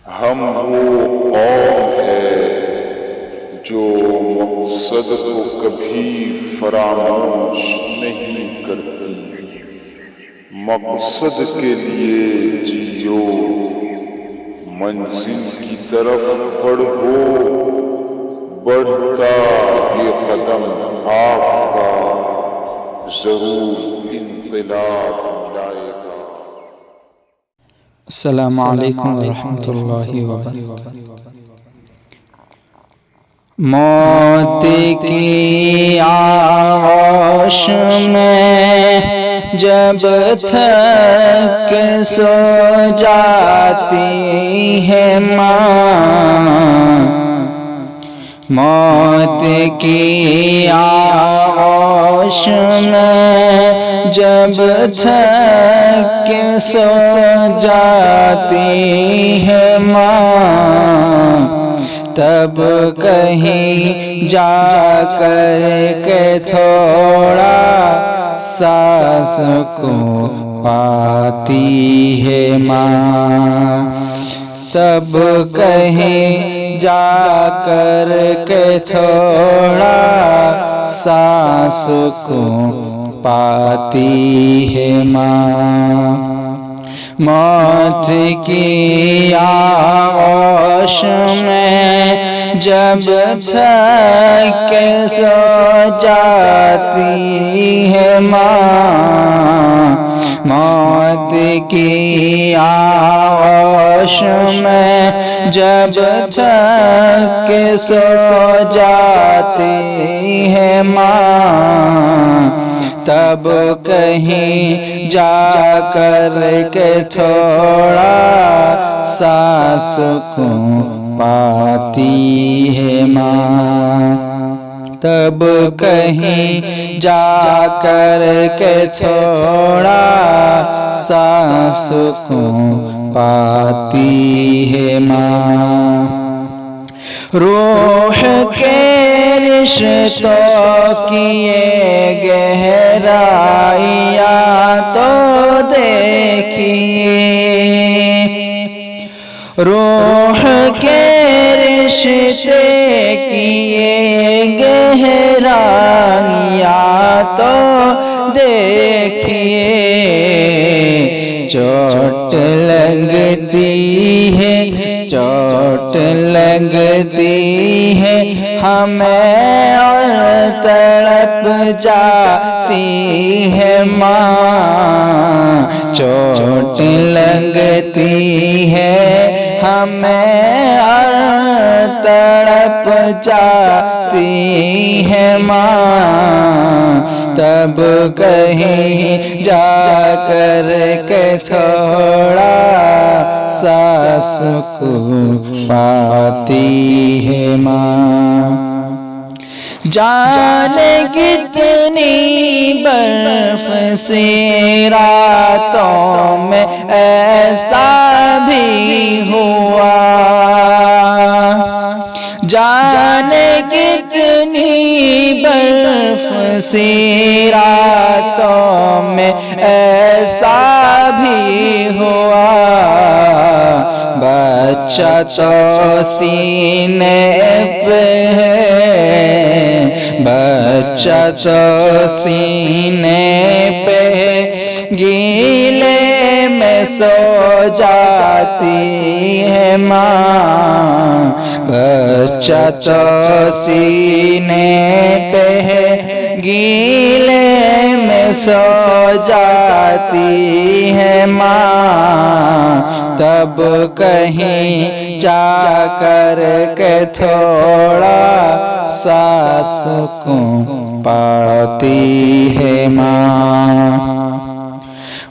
हम वो कौम है जो मकसद को कभी फरामोश नहीं करती। मकसद के लिए जियो, मंजिल की तरफ बढ़ो, बढ़ता ये कदम आपका जरूर इनकलाब लाएगा। अस्सलामु अलैकुम वरहमतुल्लाहि वबरकातुहू। मौत की आगोश में जब थक सो जाती है माँ, मौत की आगोश में जब थक सो जाती है माँ, तब कहीं जा कर के थोड़ा सांस को पाती है माँ, तब कहीं जा कर के थोड़ा सांस को पाती है माँ। मौत की आगोश में जब थक सो जाती है माँ, मौत की आगोश में जब थक सो जाती है माँ, तब कहीं जा कर के थोड़ा सांस को पाती है माँ, तब कहीं जा कर के थोड़ा सांस को पाती है माँ। रूह के रिश्तों की ये गहराइयाँ तो देखिए, रूह के रिश्ते की ये गहराइयाँ तो देखिए। चोट लगती है, चोट लगती है हमें और तड़प जाती है माँ, चोट लगती है हमें और तड़प जाती है माँ, तब कहीं जा कर के थोड़ा सांस को पाती है माँ। जाने कितनी बर्फ से रातों में ऐसा भी हुआ, जाने कितनी बर्फ से रातों में ऐसा भी हुआ। बच्चा तो सीने पे है, बच्चा तो सीने पे गीले में सो जाती है माँ, बच्चा तो सीने पे है गीले में सो जाती है माँ, तब कहीं जा कर के थोड़ा सांस को पाती है माँ।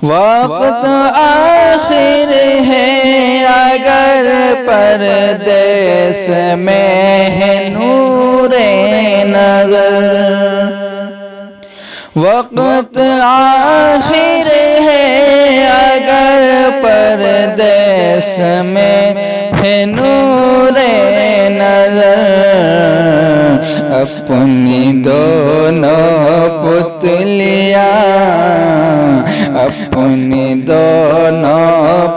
वक्त आखिर है अगर परदेस में है नूरे नज़र, वक्त आखिर है अगर परदेस में है नूरे नज़र। अपनी दोनों पुतलियाँ, अपनी दोनों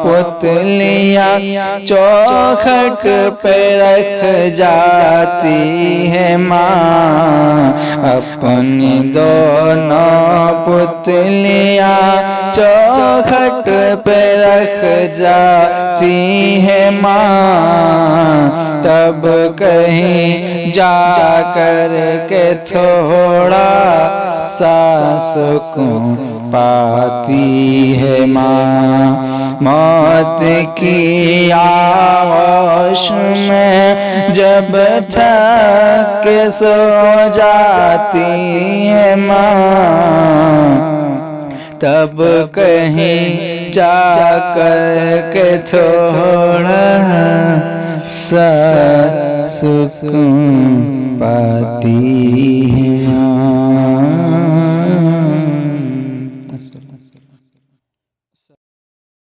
पुतलियाँ चौखट पे रख जाती है माँ। अपनी दोनों पुतलियाँ चौखट पे रख जाती है माँ। तब कहीं जा कर के थोड़ा सा सुकून पाती है माँ। मौत की आगोश में जब थक के सो जाती है माँ। तब कहीं जा कर के थोड़ा सा सुकून पाती है माँ।